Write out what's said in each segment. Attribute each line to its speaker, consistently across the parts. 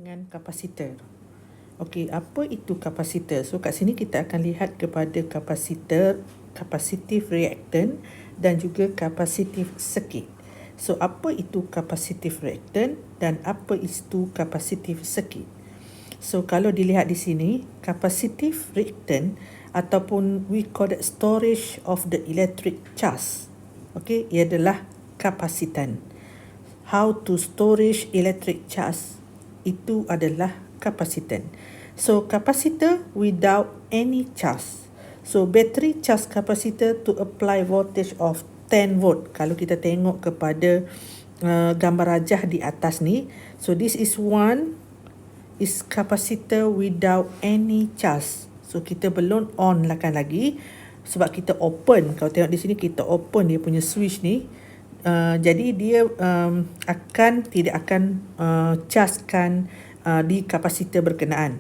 Speaker 1: dengan kapasitor. Okey, apa itu kapasitor? So kat sini kita akan lihat kepada kapasitor, capacitive reactant dan juga capacitive circuit. So apa itu capacitive reactant dan apa itu capacitive circuit? So kalau dilihat di sini, capacitive reactant ataupun we call it storage of the electric charge. Okey, ia adalah kapasitan. How to storage electric charge, itu adalah kapasitan. So kapasitor without any charge. So battery charge capacitor to apply voltage of 10 volt. Kalau kita tengok kepada gambar rajah di atas ni, so this is one is capacitor without any charge. So kita belum on kan lagi sebab kita open. Kalau tengok di sini kita open dia punya switch ni. Jadi dia tidak akan chargekan di kapasitor berkenaan.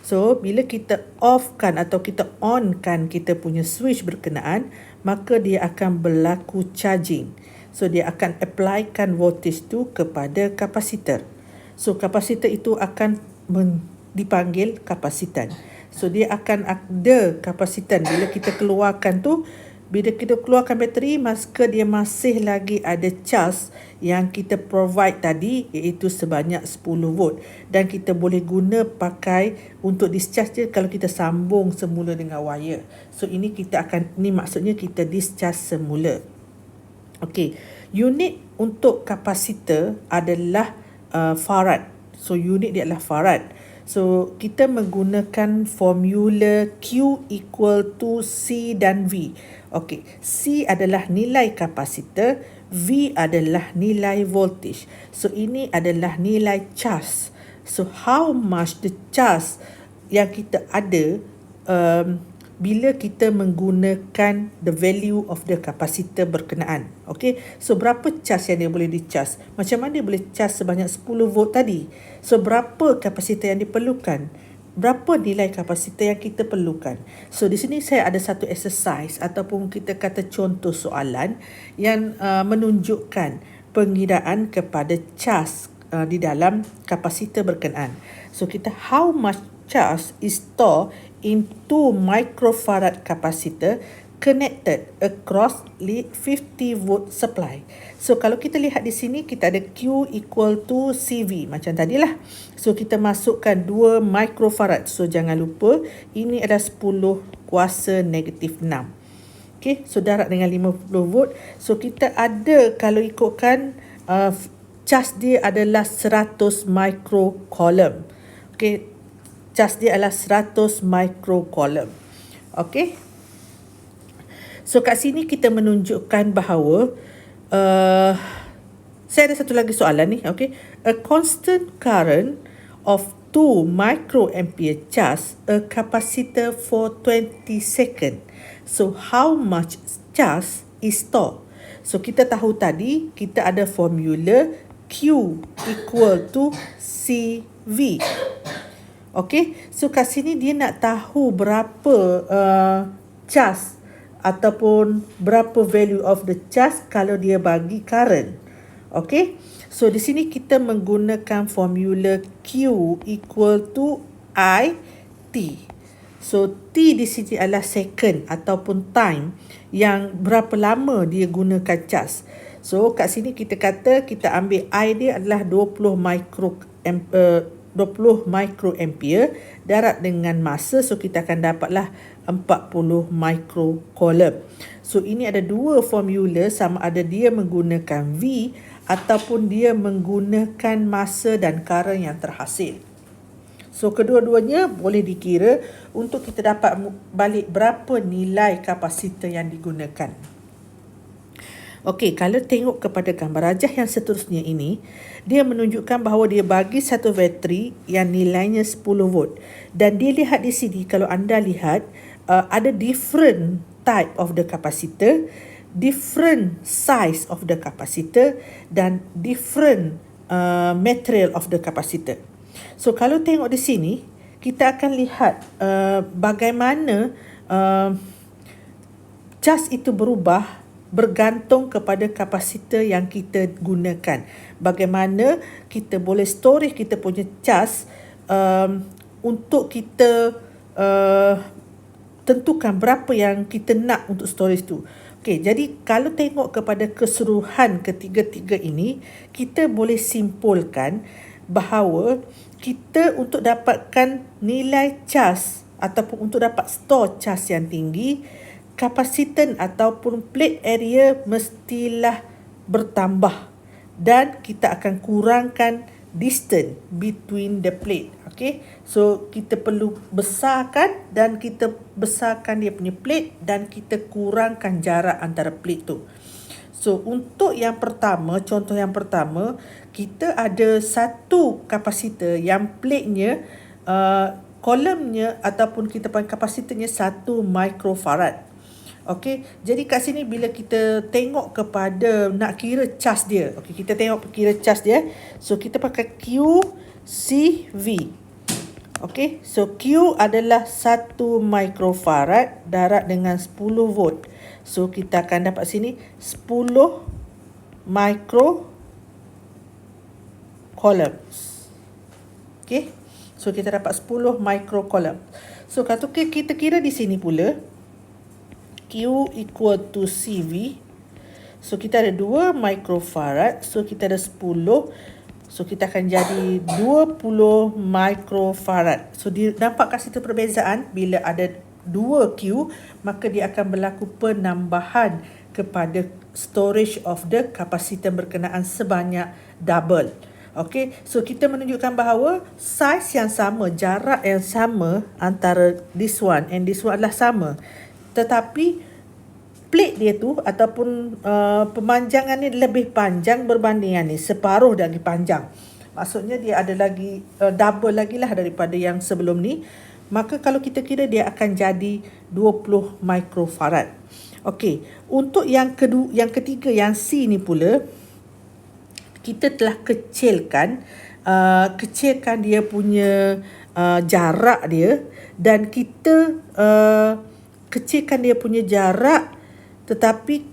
Speaker 1: So bila kita offkan atau kita onkan kita punya switch berkenaan, maka dia akan berlaku charging. So dia akan applykan voltage tu kepada kapasitor. So kapasitor itu akan dipanggil kapasitan. So dia akan ada kapasitan bila kita keluarkan tu. Bila kita keluarkan bateri, maka dia masih lagi ada charge yang kita provide tadi, iaitu sebanyak 10 volt. Dan kita boleh guna pakai untuk discharge dia kalau kita sambung semula dengan wire. So ini maksudnya kita discharge semula. Okey, unit untuk kapasitor adalah farad. So unit dia adalah farad. So kita menggunakan formula Q equal to C dan V. Okey, C adalah nilai kapasitor, V adalah nilai voltage. So ini adalah nilai charge. So how much the charge yang kita ada bila kita menggunakan the value of the kapasitor berkenaan. Okey, so berapa charge yang dia boleh di-charge? Macam mana dia boleh charge sebanyak 10 volt tadi? So berapa kapasitor yang diperlukan? Berapa nilai kapasitor yang kita perlukan? So di sini saya ada satu exercise ataupun kita kata contoh soalan yang menunjukkan pengiraan kepada charge di dalam kapasitor berkenaan. So kita, how much charge is stored in 2 microfarad capacitor connected across 50 volt supply. So kalau kita lihat di sini, kita ada Q equal to CV macam tadilah. So kita masukkan 2 microfarad. So jangan lupa ini adalah 10 kuasa negatif 6. Okay, so darab dengan 50 volt. So kita ada, kalau ikutkan charge dia adalah 100 microcoulomb. Okay, charge dia adalah 100 microcoulomb. Okay, so kat sini kita menunjukkan bahawa saya ada satu lagi soalan ni. Okay, a constant current of 2 microampere charge a capacitor for 20 second. So how much charge is stored? So kita tahu tadi kita ada formula Q equal to CV. Okay, so kat sini dia nak tahu berapa charge ataupun berapa value of the charge kalau dia bagi current. Okay, so di sini kita menggunakan formula Q equal to IT. So T di sini adalah second ataupun time, yang berapa lama dia gunakan charge. So kat sini kita kata kita ambil I dia adalah 20 microampere darab dengan masa, so kita akan dapatlah 40 microcoulomb. So ini ada dua formula, sama ada dia menggunakan V ataupun dia menggunakan masa dan current yang terhasil. So kedua-duanya boleh dikira untuk kita dapat balik berapa nilai kapasitor yang digunakan. Okey, kalau tengok kepada gambar rajah yang seterusnya ini, dia menunjukkan bahawa dia bagi satu bateri yang nilainya 10 volt. Dan dia lihat di sini, kalau anda lihat, ada different type of the capacitor, different size of the capacitor dan different material of the capacitor. So kalau tengok di sini, kita akan lihat bagaimana charge itu berubah bergantung kepada kapasitor yang kita gunakan. Bagaimana kita boleh storage kita punya cas untuk kita tentukan berapa yang kita nak untuk storage tu. Okey, jadi kalau tengok kepada keseluruhan ketiga-tiga ini, kita boleh simpulkan bahawa kita untuk dapatkan nilai cas ataupun untuk dapat store cas yang tinggi, kapasitan ataupun plate area mestilah bertambah dan kita akan kurangkan distance between the plate. Okay, so kita perlu besarkan dan kita besarkan dia punya plate dan kita kurangkan jarak antara plate tu. So untuk yang pertama, contoh yang pertama, kita ada satu kapasitor yang platenya kolamnya ataupun kita panggil kapasitornya 1 microfarad. Okey, jadi kat sini bila kita tengok kepada nak kira cas dia. Okey, kita tengok kira cas dia. So kita pakai QCV. Okey, so Q adalah 1 microfarad darab dengan 10 volt. So kita akan dapat sini 10 microcoulombs. Okey, so kita dapat 10 microcoulomb. So kalau kita kira di sini pula Q equal to CV. So kita ada 2 microfarad. So kita ada 10. So kita akan jadi 20 microfarad. So nampak kat situ perbezaan bila ada 2Q, maka dia akan berlaku penambahan kepada storage of the kapasitor berkenaan sebanyak double. Okay, so kita menunjukkan bahawa size yang sama, jarak yang sama antara this one and this one adalah sama. Tetapi plate dia tu ataupun pemanjangan ni lebih panjang berbanding yang ni, separuh lagi panjang. Maksudnya dia ada lagi double lagi lah daripada yang sebelum ni. Maka kalau kita kira dia akan jadi 20 microfarad. Okey, untuk yang ketiga yang C ni pula, kita telah kecilkan dia punya jarak dia dan kita kecilkan dia punya jarak tetapi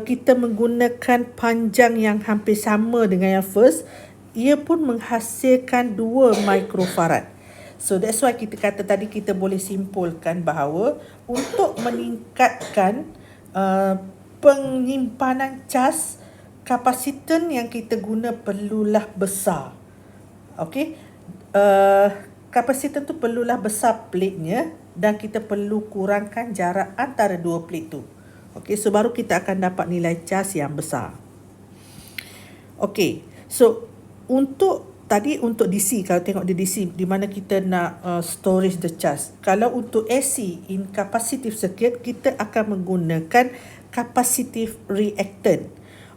Speaker 1: kita menggunakan panjang yang hampir sama dengan yang first, ia pun menghasilkan 2 microfarad. So that's why kita kata tadi kita boleh simpulkan bahawa untuk meningkatkan penyimpanan cas, kapasitan yang kita guna perlulah besar. Okey, kapasitan tu perlulah besar plate-nya dan kita perlu kurangkan jarak antara dua plate tu. Okey, so baru kita akan dapat nilai cas yang besar. Okey, so untuk DC, kalau tengok di DC di mana kita nak storage the charge. Kalau untuk AC in capacitive circuit, kita akan menggunakan capacitive reactant.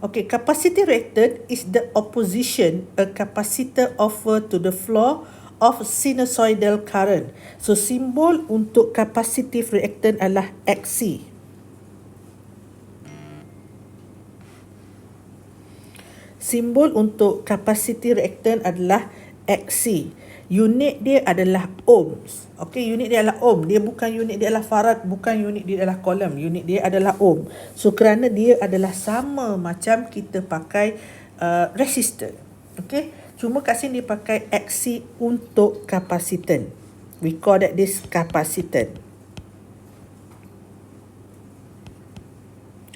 Speaker 1: Okay, capacitive reactant is the opposition a capacitor offer to the flow of sinusoidal current. So simbol untuk capacitive reactant adalah XC. Simbol untuk capacitive reactant adalah XC. Unit dia adalah ohms. Okey, unit dia adalah ohm. Dia bukan unit dia adalah farad, bukan unit dia adalah coulomb. Unit dia adalah ohm. So kerana dia adalah sama macam kita pakai resistor. Okey, cuma kat sini dia pakai XC untuk kapasitan. We call that this kapasitan.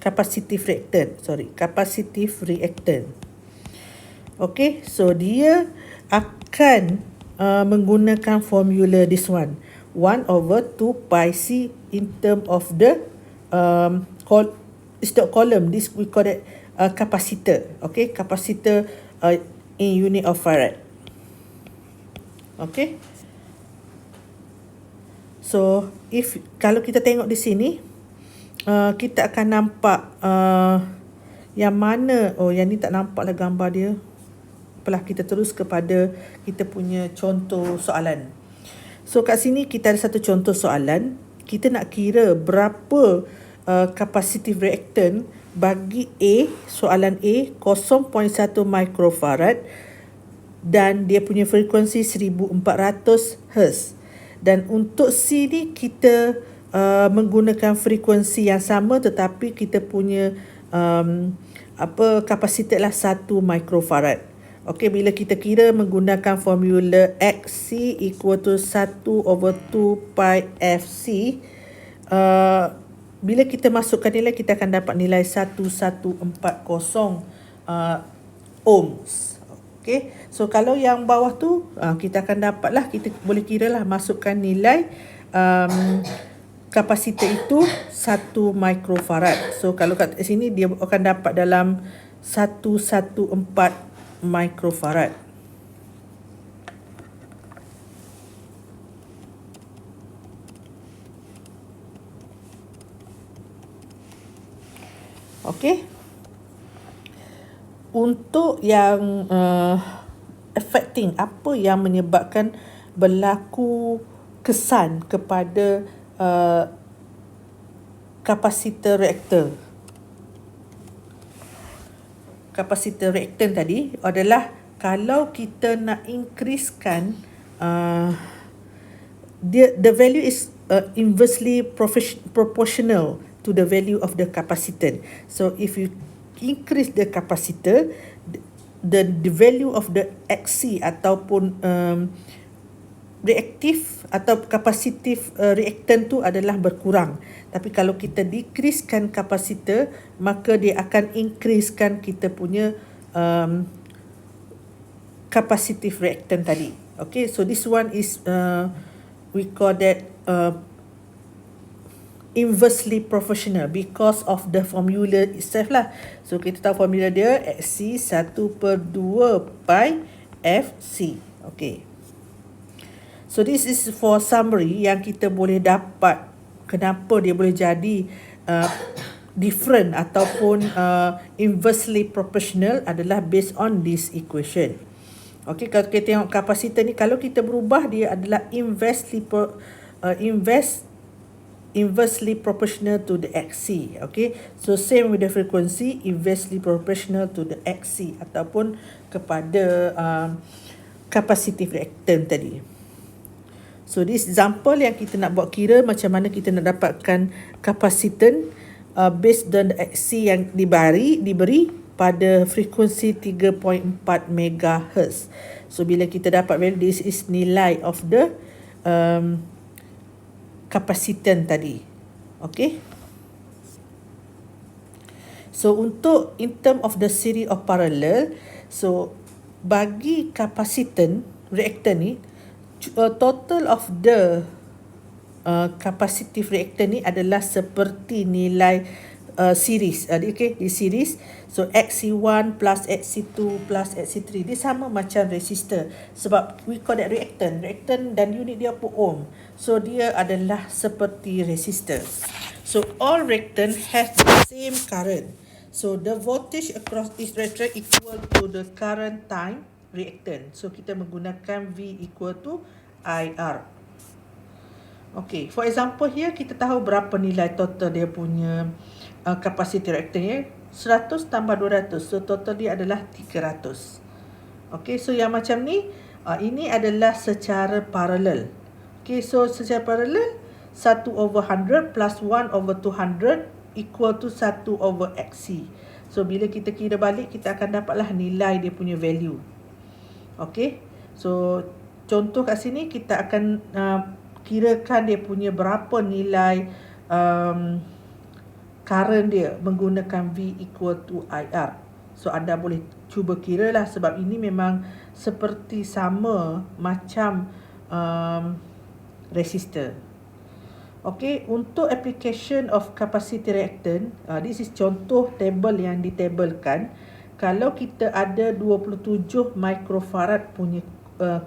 Speaker 1: Capacitive reactant. Okay, so dia akan menggunakan formula this one. 1/2 pi c in term of the coulomb. This we call it capacitor. Okay, capacitor in unit of farad. Okay. So kalau kita tengok di sini, kita akan nampak yang mana, yang ni tak nampak lah gambar dia. Apalah, kita terus kepada kita punya contoh soalan. So kat sini kita ada satu contoh soalan. Kita nak kira berapa capacitive reactant bagi A, soalan A 0.1 microfarad dan dia punya frekuensi 1400 Hz. Dan untuk C ni kita menggunakan frekuensi yang sama tetapi kita punya kapasitor lah 1 microfarad. Okey, bila kita kira menggunakan formula XC equal to 1/2 pi FC, bila kita masukkan nilai, kita akan dapat nilai 1140 ohms. Okay, so kalau yang bawah tu kita akan dapatlah, kita boleh kira lah, masukkan nilai kapasitor itu 1 microfarad. So kalau kat sini dia akan dapat dalam 114 microfarad. Okey. Untuk yang affecting, apa yang menyebabkan berlaku kesan kepada kapasitor reaktor. Kapasitor reaktan tadi adalah kalau kita nak increasekan the value is inversely proportional to the value of the capacitance. So if you increase the capacitor, the value of the XC ataupun reaktif atau kapasitif reaktan tu adalah berkurang. Tapi kalau kita decreasekan kapasitor, maka dia akan increasekan kita punya kapasitif reaktan tadi. Okay, so this one is we call that inversely proportional because of the formula itself lah. So kita tahu formula dia XC 1/2 pi FC. Okay. So this is for summary yang kita boleh dapat kenapa dia boleh jadi different ataupun inversely proportional adalah based on this equation. Okay, kalau kita tengok kapasitor ni, kalau kita berubah, dia adalah inversely proportional to the XC. Okay, so same with the frequency, inversely proportional to the XC ataupun kepada kapasitif reaktan tadi. So this example yang kita nak buat kira macam mana kita nak dapatkan kapasitan based on the XC yang diberi pada frekuensi 3.4 MHz. So bila kita dapat value, this is nilai of the kapasitan tadi. Okay. So untuk in term of the series of parallel, so bagi kapasitan reaktan ni, total of the capacitive reactor ni adalah seperti nilai series. Okay, di series. So XC1 plus XC2 plus XC3, dia sama macam resistor. Sebab we call that reactant. Reactant dan unit dia per ohm. So dia adalah seperti resistor. So all reactant has the same current. So the voltage across each reactor equal to the current time reactant. So kita menggunakan V equal to IR. Okay, for example here kita tahu berapa nilai total dia punya kapasitor reaktannya. 100 tambah 200. So total dia adalah 300. Okay, so yang macam ni, ini adalah secara paralel. Okay, so secara paralel 1/100 plus 1/200 equal to 1/XC. So bila kita kira balik, kita akan dapatlah nilai dia punya value. Okay, so contoh kat sini kita akan kirakan dia punya berapa nilai current dia menggunakan V equal to IR. So anda boleh cuba kira lah, sebab ini memang seperti sama macam resistor. Okay, untuk application of capacity reactant, this is contoh table yang ditabelkan. Kalau kita ada 27 microfarad punya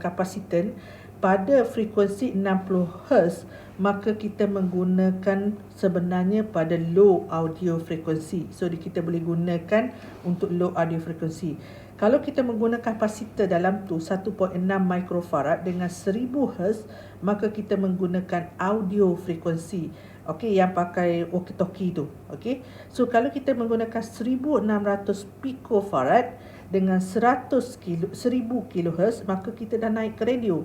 Speaker 1: kapasitan pada frekuensi 60 Hz, maka kita menggunakan sebenarnya pada low audio frekuensi. So kita boleh gunakan untuk low audio frekuensi. Kalau kita menggunakan kapasitor dalam tu 1.6 microfarad dengan 1000 Hz, maka kita menggunakan audio frekuensi. Okey, yang pakai walkie-talkie tu. Okey. So kalau kita menggunakan 1600 picofarad dengan 1000 kHz, maka kita dah naik ke radio.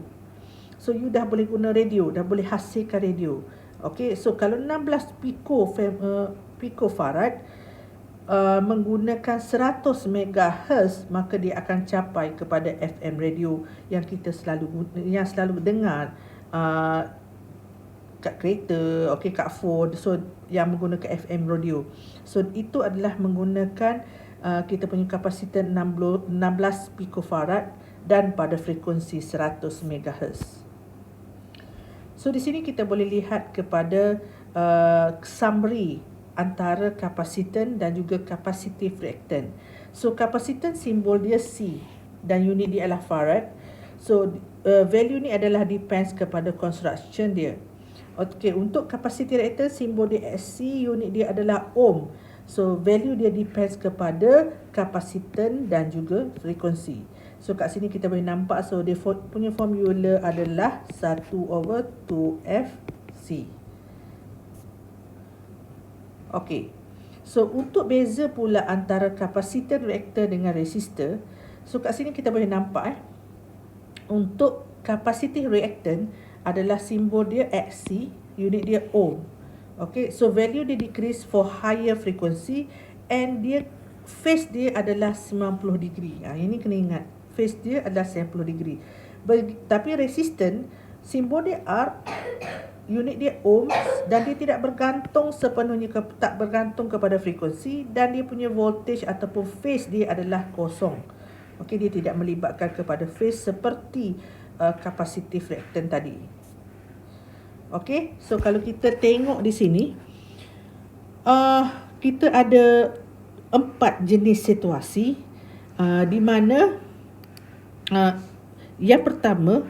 Speaker 1: So you dah boleh guna radio, dah boleh hasilkan radio. Okey, so kalau 16 picofarad menggunakan 100 MHz, maka dia akan capai kepada FM radio yang kita selalu dengar kat kereta, kat phone, so yang menggunakan FM radio. So itu adalah menggunakan kita punya kapasitor 16 picofarad dan pada frekuensi 100 MHz. So di sini kita boleh lihat kepada summary antara kapasitan dan juga kapasitif reaktan. So kapasitan simbol dia C dan unit dia adalah farad. So value ni adalah depends kepada construction dia. Okey, untuk kapasitif reaktan simbol dia SC, unit dia adalah ohm. So value dia depends kepada kapasitan dan juga frekuensi. So kat sini kita boleh nampak, so dia punya formula adalah 1/2FC. Okey. So untuk beza pula antara kapasitor reaktor dengan resistor, so kat sini kita boleh nampak untuk kapasitif reaktan adalah simbol dia XC, unit dia ohm. Okay, so value dia decrease for higher frequency and dia phase dia adalah 90 degree. Ini kena ingat, phase dia adalah 90 degree. Tapi resistant simbol dia R, unit dia ohm, dan dia tidak bergantung sepenuhnya tak bergantung kepada frekuensi, dan dia punya voltage ataupun phase dia adalah kosong. Okey, dia tidak melibatkan kepada phase seperti kapasitif reaktan tadi. Okey, so kalau kita tengok di sini, kita ada 4 jenis situasi di mana yang pertama,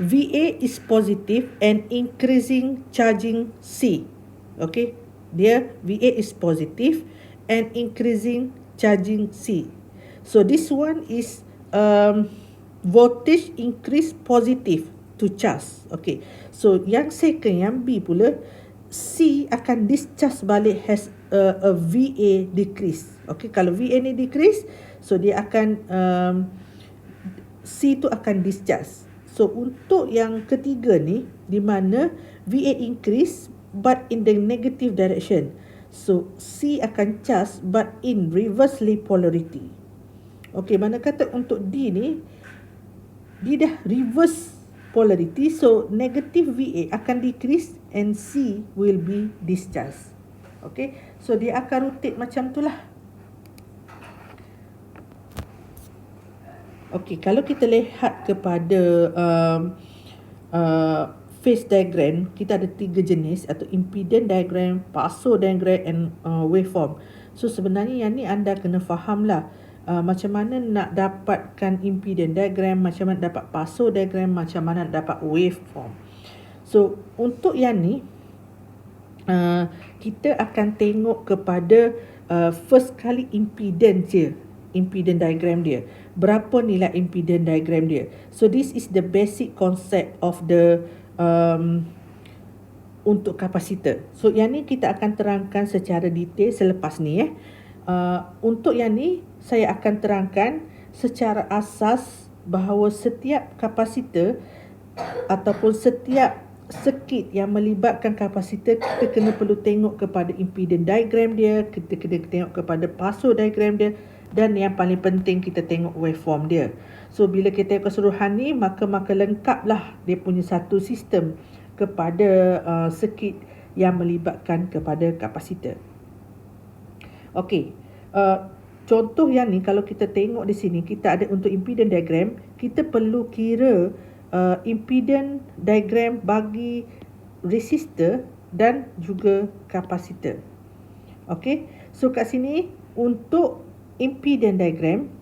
Speaker 1: VA is positive and increasing charging C. Okay, dia VA is positive and increasing charging C. So this one is voltage increase positive to charge. Okay, so yang second, yang B pula, C akan discharge balik has a VA decrease. Okay, kalau VA ni decrease, so dia akan C tu akan discharge. So untuk yang ketiga ni, di mana VA increase but in the negative direction, so C akan charge but in reversely polarity. Okay, mana kata untuk D ni, dia dah reverse polarity, so negative VA akan decrease and C will be discharged. Okay, so dia akan rotate macam tu lah. Okey, kalau kita lihat kepada phase diagram, kita ada 3 jenis, atau impedance diagram, Paso diagram and waveform. So sebenarnya yang ni anda kena faham lah macam mana nak dapatkan impedance diagram, macam mana dapat Paso diagram, macam mana dapat waveform. So untuk yang ni kita akan tengok kepada first kali impedance je, impedance diagram dia. Berapa nilai impedance diagram dia. So this is the basic concept of the untuk kapasitor. So yang ni kita akan terangkan secara detail selepas ni. Untuk yang ni saya akan terangkan secara asas bahawa setiap kapasitor ataupun setiap circuit yang melibatkan kapasitor, kita kena perlu tengok kepada impedance diagram dia, kita kena tengok kepada Paso diagram dia, dan yang paling penting kita tengok waveform dia. So bila kita tengok keseluruhan ni, maka lengkaplah dia punya satu sistem kepada circuit yang melibatkan kepada kapasitor. Okey, contoh yang ni kalau kita tengok di sini, kita ada untuk impedance diagram, kita perlu kira impedance diagram bagi resistor dan juga kapasitor. Okey, so kat sini untuk impedance diagram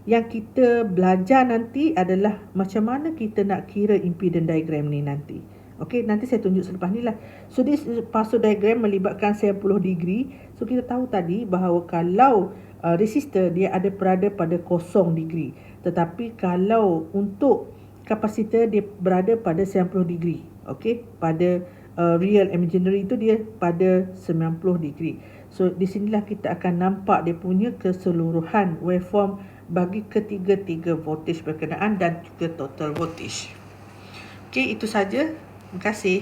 Speaker 1: yang kita belajar nanti adalah macam mana kita nak kira impedance diagram ni nanti. Okey, nanti saya tunjuk selepas ni lah. So this Paso diagram melibatkan 90 degree. So kita tahu tadi bahawa kalau resistor dia ada berada pada 0 degree, tetapi kalau untuk kapasitor dia berada pada 90 degree. Okey, pada real imaginary itu dia pada 90 degree. So di sinilah kita akan nampak dia punya keseluruhan waveform bagi ketiga-tiga voltage berkenaan dan juga total voltage. Okey, itu saja. Terima kasih.